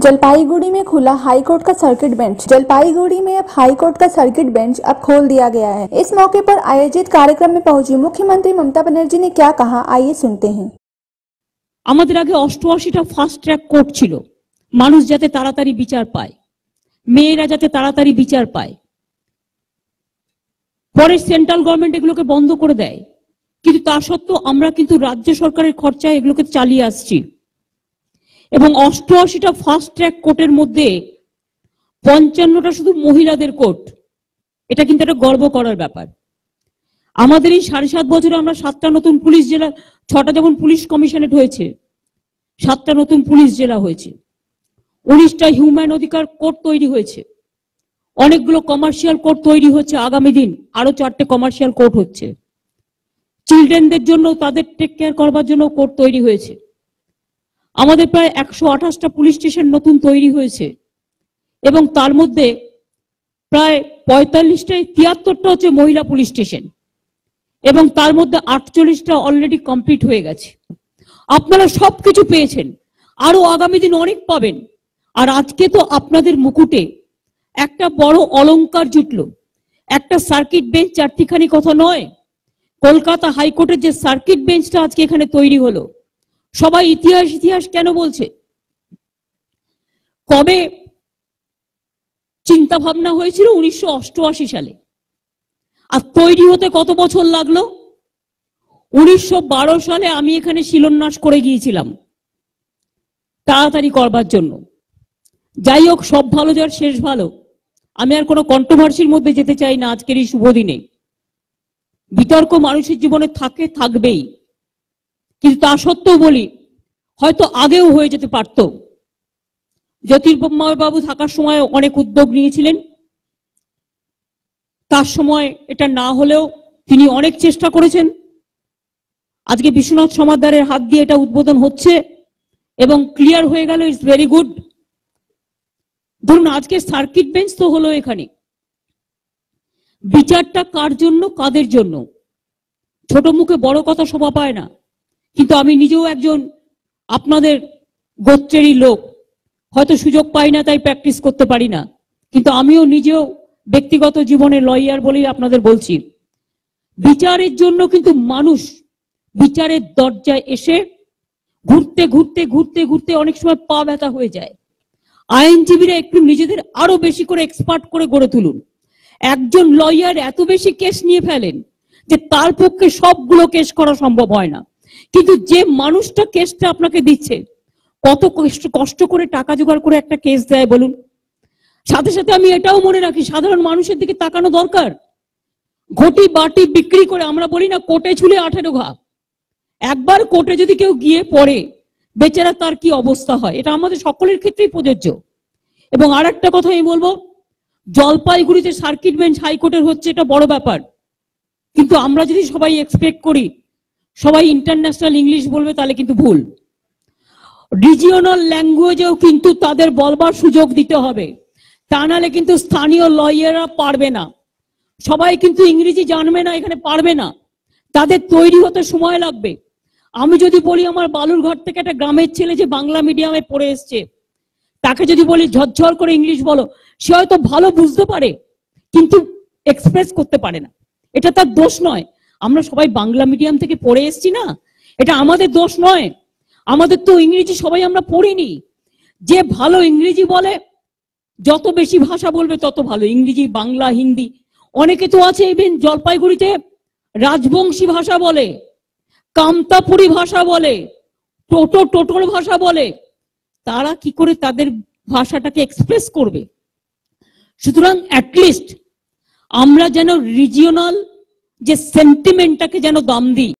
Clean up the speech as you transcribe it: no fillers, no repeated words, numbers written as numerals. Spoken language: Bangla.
जलपाईगुड़ी में खुला हाईकोर्ट का सर्किट बेंच। जलपाईगुड़ी में अब हाईकोर्ट का सर्किट बेंच अब खोल दिया गया है। इस मौके पर आयोजित कार्यक्रम में पहुंची मुख्यमंत्री ममता बनर्जी ने क्या कहा, आइए सुनते हैं। আমাদের আগে 88টা ফাস্ট ট্র্যাক কোর্ট ছিল, মানুষ যাতে তাড়াতাড়ি বিচার পায়, মেয়েরা যাতে তাড়াতাড়ি বিচার পায়। পরে সেন্ট্রাল গভর্নমেন্ট এগুলোকে বন্ধ করে দেয়, কিন্তু তা সত্ত্বেও আমরা কিন্তু রাজ্য সরকারের খরচায় এগুলোকে চালিয়ে আসছি। এবং 88টা ফাস্ট ট্র্যাক কোর্টের মধ্যে 55টা শুধু মহিলাদের কোর্ট। এটা কিন্তু একটা গর্ব করার ব্যাপার। আমাদের এই 7.5 বছরে আমরা 7টা নতুন পুলিশ জেলা, 6টা যেমন পুলিশ কমিশনারেট হয়েছে, 7টা নতুন পুলিশ জেলা হয়েছে, 19টা হিউম্যান অধিকার কোর্ট তৈরি হয়েছে, অনেকগুলো কমার্শিয়াল কোর্ট তৈরি হচ্ছে। আগামী দিন আরো 4টে কমার্শিয়াল কোর্ট হচ্ছে। চিলড্রেনদের জন্য, তাদের টেক কেয়ার করবার জন্য কোর্ট তৈরি হয়েছে। আমাদের প্রায় 128টা পুলিশ স্টেশন নতুন তৈরি হয়েছে এবং তার মধ্যে প্রায় 45টায় 73টা হচ্ছে মহিলা পুলিশ স্টেশন এবং তার মধ্যে 48টা অলরেডি কমপ্লিট হয়ে গেছে। আপনারা সবকিছু পেয়েছেন, আরো আগামী দিন অনেক পাবেন। আর আজকে তো আপনাদের মুকুটে একটা বড় অলংকার জুটলো, একটা সার্কিট বেঞ্চ। চারটিখানি কথা নয়, কলকাতা হাইকোর্টের যে সার্কিট বেঞ্চটা আজকে এখানে তৈরি হলো, সবাই ইতিহাস ইতিহাস কেন বলছে? কবে চিন্তা ভাবনা হয়েছিল? 1988 সালে। আর তৈরি হতে কত বছর লাগলো? 1912 সালে আমি এখানে শিলান্যাস করে গিয়েছিলাম তাড়াতাড়ি করবার জন্য। যাই হোক, সব ভালো যার শেষ ভালো। আমি আর কোনো কন্ট্রোভার্সির মধ্যে যেতে চাই না আজকের এই শুভ দিনে। বিতর্ক মানুষের জীবনে থাকে, থাকবেই, কিন্তু তা সত্ত্বেও বলি, হয়তো আগেও হয়ে যেতে পারত। জ্যোতির্ময় বাবু থাকার সময় অনেক উদ্যোগ নিয়েছিলেন, তার সময় এটা না হলেও তিনি অনেক চেষ্টা করেছেন। আজকে বিশ্বনাথ সমাদ্দারের হাত দিয়ে এটা উদ্বোধন হচ্ছে এবং ক্লিয়ার হয়ে গেল। It's very good. ধরুন, আজকে সার্কিট বেঞ্চ তো হলো এখানে, বিচারটা কার জন্য, কাদের জন্য? ছোট মুখে বড় কথা শোভা পায় না, কিন্তু আমি নিজেও একজন আপনাদের গোত্রেরই লোক। হয়তো সুযোগ পাই না, তাই প্র্যাকটিস করতে পারি না, কিন্তু আমিও নিজেও ব্যক্তিগত জীবনে লয়ার বলেই আপনাদের বলছি। বিচারের জন্য কিন্তু মানুষ বিচারের দরজায় এসে ঘুরতে ঘুরতে ঘুরতে ঘুরতে অনেক সময় পা ব্যথা হয়ে যায়। আইনজীবীরা একটু নিজেদের আরো বেশি করে এক্সপার্ট করে গড়ে তুলুন। একজন লয়ার এত বেশি কেস নিয়ে ফেলেন যে তার পক্ষে সবগুলো কেস করা সম্ভব হয় না। কিন্তু যে মানুষটা কেসটা আপনাকে দিচ্ছে, কত কষ্ট করে টাকা জোগাড় করে একটা কেস দেয় বলুন। সাথে সাথে আমি এটাও মনে রাখি, সাধারণ মানুষের দিকে তাকানো দরকার। ঘটি বাটি বিক্রি করে, আমরা বলি না কোটে ছুলে 18 ঘা। একবার কোর্টে যদি কেউ গিয়ে পড়ে, বেচারা তার কি অবস্থা হয়, এটা আমাদের সকলের ক্ষেত্রেই প্রযোজ্য। এবং আর একটা কথা আমি বলবো, জলপাইগুড়িতে সার্কিট বেঞ্চ হাইকোর্টের হচ্ছে, এটা বড় ব্যাপার। কিন্তু আমরা যদি সবাই এক্সপেক্ট করি সবাই ইন্টারন্যাশনাল ইংলিশ বলবে, তাহলে কিন্তু ভুল। রিজিওনাল ল্যাঙ্গুয়েজেও কিন্তু তাদের বলবার সুযোগ দিতে হবে, তা নাহলে কিন্তু স্থানীয় লয়াররা পারবে না। সবাই কিন্তু ইংরেজি জানবে না, এখানে পারবে না, তাদের তৈরি হতে সময় লাগবে। আমি যদি বলি আমার বালুরঘাট থেকে একটা গ্রামের ছেলে যে বাংলা মিডিয়ামে পড়ে এসছে, তাকে যদি বলি ঝরঝর করে ইংলিশ বলো, সে হয়তো ভালো বুঝতে পারে কিন্তু এক্সপ্রেস করতে পারে না। এটা তার দোষ নয়, আমরা সবাই বাংলা মিডিয়াম থেকে পড়ে এসছি না, এটা আমাদের দোষ নয়। আমাদের তো ইংরেজি সবাই আমরা পড়িনি। যে ভালো ইংরেজি বলে, যত বেশি ভাষা বলবে তত ভালো। ইংরেজি, বাংলা, হিন্দি, অনেকে তো আছে ইভেন জলপাইগুড়িতে রাজবংশী ভাষা বলে, কামতাপুরি ভাষা বলে, টোটোর ভাষা বলে। তারা কি করে তাদের ভাষাটাকে এক্সপ্রেস করবে? সুতরাং অ্যাটলিস্ট আমরা যেন রিজিওনাল যে সেন্টিমেন্টটাকে যেন দাম দিই।